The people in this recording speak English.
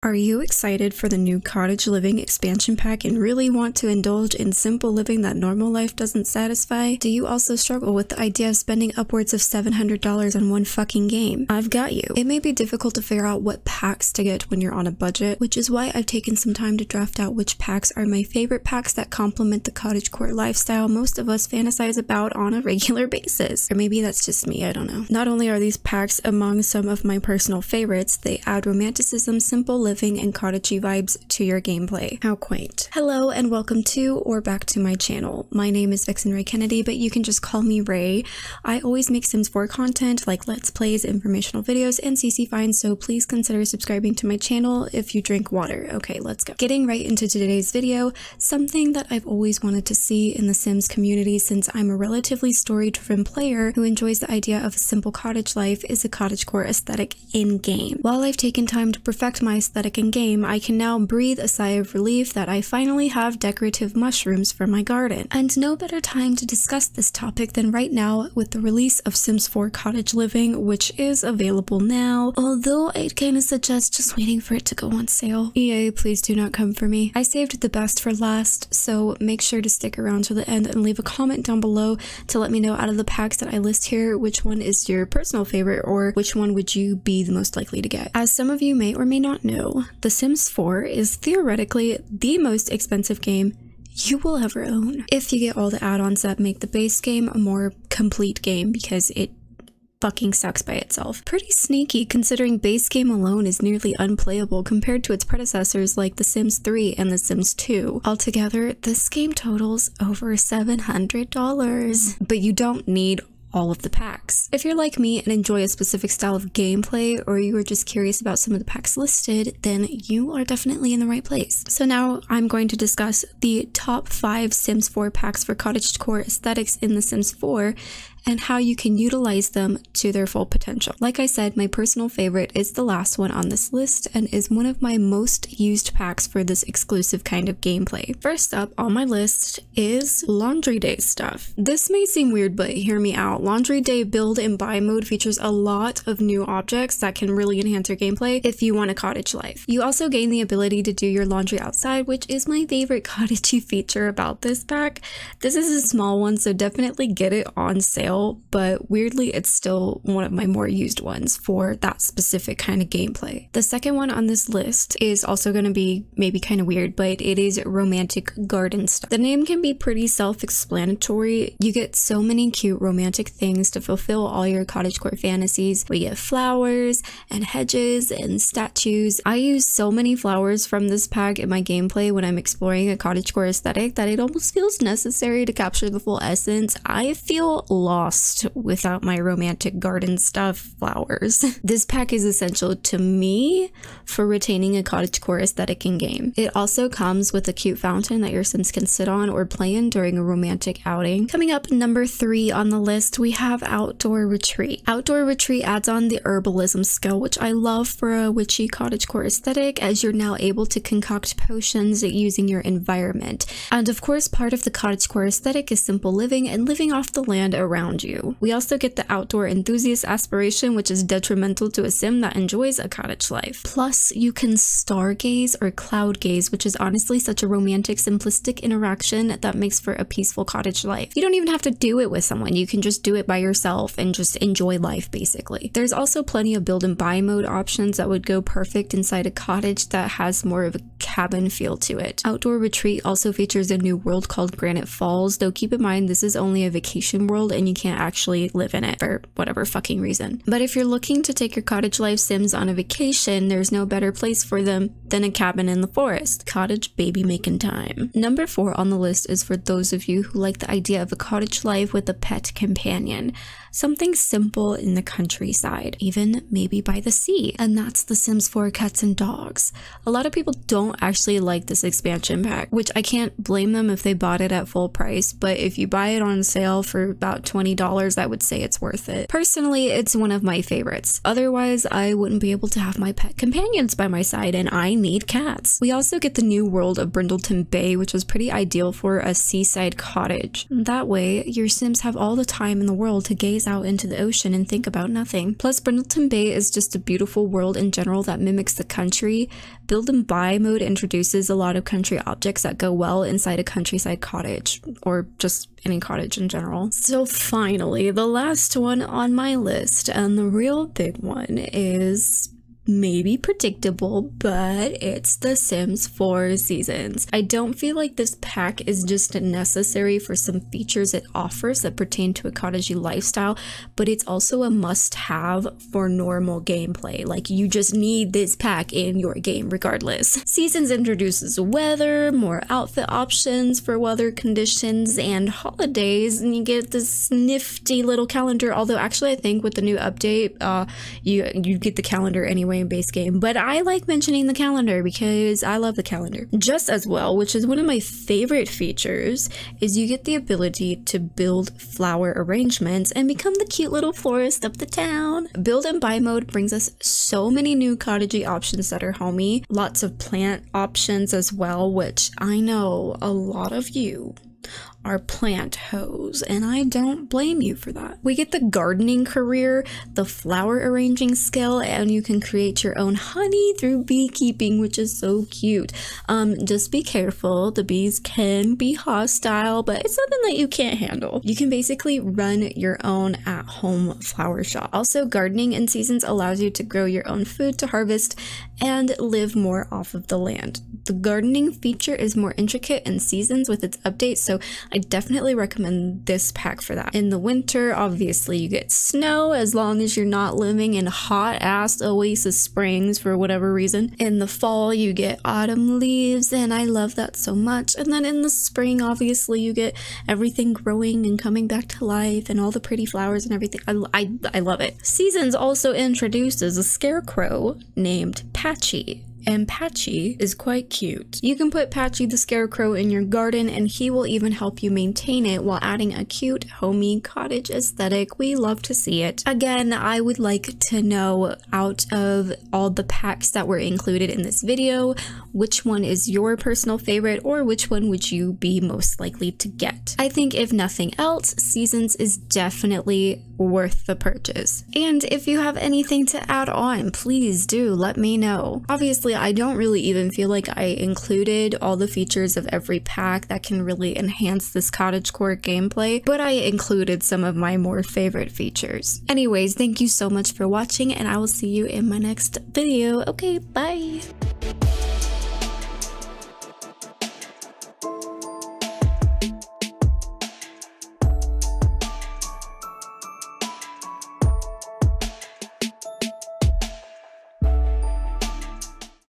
Are you excited for the new Cottage Living expansion pack and really want to indulge in simple living that normal life doesn't satisfy? Do you also struggle with the idea of spending upwards of $700 on one fucking game? I've got you. It may be difficult to figure out what packs to get when you're on a budget, which is why I've taken some time to draft out which packs are my favorite packs that complement the cottagecore lifestyle most of us fantasize about on a regular basis. Or maybe that's just me, I don't know. Not only are these packs among some of my personal favorites, they add romanticism, simple living, and cottagey vibes to your gameplay. How quaint. Hello and welcome to or back to my channel. My name is Vixen Ray Kennedy, but you can just call me Ray. I always make Sims 4 content like Let's Plays, informational videos, and CC finds, so please consider subscribing to my channel if you drink water. Okay, let's go. Getting right into today's video, something that I've always wanted to see in the Sims community since I'm a relatively story-driven player who enjoys the idea of a simple cottage life is a cottagecore aesthetic in-game. While I've taken time to perfect my aesthetic in-game, I can now breathe a sigh of relief that I finally have decorative mushrooms for my garden. And no better time to discuss this topic than right now with the release of Sims 4 Cottage Living, which is available now, although I'd kinda suggest just waiting for it to go on sale. EA, please do not come for me. I saved the best for last, so make sure to stick around to the end and leave a comment down below to let me know out of the packs that I list here, which one is your personal favorite or which one would you be the most likely to get. As some of you may or may not know, The Sims 4 is theoretically the most expensive game you will ever own, if you get all the add-ons that make the base game a more complete game, because it fucking sucks by itself. Pretty sneaky considering base game alone is nearly unplayable compared to its predecessors like The Sims 3 and The Sims 2. Altogether, this game totals over $700, but you don't need all of the packs. If you're like me and enjoy a specific style of gameplay, or you are just curious about some of the packs listed, then you are definitely in the right place. So now I'm going to discuss the top 5 Sims 4 packs for cottagecore aesthetics in The Sims 4 and how you can utilize them to their full potential. Like I said, my personal favorite is the last one on this list and is one of my most used packs for this exclusive kind of gameplay. First up on my list is Laundry Day stuff. This may seem weird, but hear me out. Laundry Day build and buy mode features a lot of new objects that can really enhance your gameplay if you want a cottage life. You also gain the ability to do your laundry outside, which is my favorite cottagey feature about this pack. This is a small one, so definitely get it on sale, but weirdly it's still one of my more used ones for that specific kind of gameplay. The second one on this list is also going to be maybe kind of weird, but it is romantic garden stuff. The name can be pretty self-explanatory. You get so many cute romantic things to fulfill all your cottagecore fantasies. We get flowers and hedges and statues. I use so many flowers from this pack in my gameplay when I'm exploring a cottagecore aesthetic that it almost feels necessary to capture the full essence. I feel lost without my romantic garden stuff flowers. This pack is essential to me for retaining a cottagecore aesthetic in game. It also comes with a cute fountain that your Sims can sit on or play in during a romantic outing. Coming up number 3 on the list, we have Outdoor Retreat. Outdoor Retreat adds on the herbalism skill, which I love for a witchy cottagecore aesthetic, as you're now able to concoct potions using your environment. And of course, part of the cottagecore aesthetic is simple living and living off the land around you. We also get the outdoor enthusiast aspiration, which is detrimental to a sim that enjoys a cottage life. Plus, you can stargaze or cloud gaze, which is honestly such a romantic, simplistic interaction that makes for a peaceful cottage life. You don't even have to do it with someone. You can just do it by yourself and just enjoy life, basically. There's also plenty of build and buy mode options that would go perfect inside a cottage that has more of a cabin feel to it. Outdoor Retreat also features a new world called Granite Falls, though keep in mind this is only a vacation world and you can't actually live in it for whatever fucking reason. But if you're looking to take your cottage life Sims on a vacation, there's no better place for them than a cabin in the forest. Cottage baby making time. Number 4 on the list is for those of you who like the idea of a cottage life with a pet companion. Something simple in the countryside, even maybe by the sea, and that's The Sims 4 Cats and Dogs. A lot of people don't actually like this expansion pack, which I can't blame them if they bought it at full price, but if you buy it on sale for about $20, I would say it's worth it. Personally, it's one of my favorites. Otherwise, I wouldn't be able to have my pet companions by my side, and I need cats. We also get the new world of Brindleton Bay, which was pretty ideal for a seaside cottage. That way, your Sims have all the time in the world to gaze out into the ocean and think about nothing. Plus, Brindleton Bay is just a beautiful world in general that mimics the country. Build and buy mode introduces a lot of country objects that go well inside a countryside cottage, or just any cottage in general. So finally, the last one on my list, and the real big one, is maybe predictable, but it's The Sims 4 Seasons. I don't feel like this pack is just necessary for some features it offers that pertain to a cottagey lifestyle, but it's also a must-have for normal gameplay. Like, you just need this pack in your game regardless. Seasons introduces weather, more outfit options for weather conditions, and holidays, and you get this nifty little calendar, although actually I think with the new update, you get the calendar anyway in base game, but I like mentioning the calendar because I love the calendar. Just as well, which is one of my favorite features, is you get the ability to build flower arrangements and become the cute little florist of the town. Build and buy mode brings us so many new cottagey options that are homey, lots of plant options as well, which I know a lot of you are plant hoes, and I don't blame you for that. We get the gardening career, the flower arranging skill, and you can create your own honey through beekeeping, which is so cute. Just be careful, the bees can be hostile, but it's something that you can't handle. You can basically run your own at-home flower shop. Also, gardening in Seasons allows you to grow your own food to harvest and live more off of the land. The gardening feature is more intricate in Seasons with its updates, so I definitely recommend this pack for that. In the winter, obviously you get snow as long as you're not living in hot-ass Oasis Springs for whatever reason. In the fall, you get autumn leaves, and I love that so much. And then in the spring, obviously you get everything growing and coming back to life and all the pretty flowers and everything. I love it. Seasons also introduces a scarecrow named Patchy. And Patchy is quite cute. You can put Patchy the Scarecrow in your garden, and he will even help you maintain it while adding a cute, homey cottage aesthetic. We love to see it. Again, I would like to know, out of all the packs that were included in this video, which one is your personal favorite, or which one would you be most likely to get? I think if nothing else, Seasons is definitely worth the purchase. And if you have anything to add on, please do let me know. Obviously, I don't really even feel like I included all the features of every pack that can really enhance this cottagecore gameplay, but I included some of my more favorite features. Anyways, thank you so much for watching, and I will see you in my next video. Okay, bye!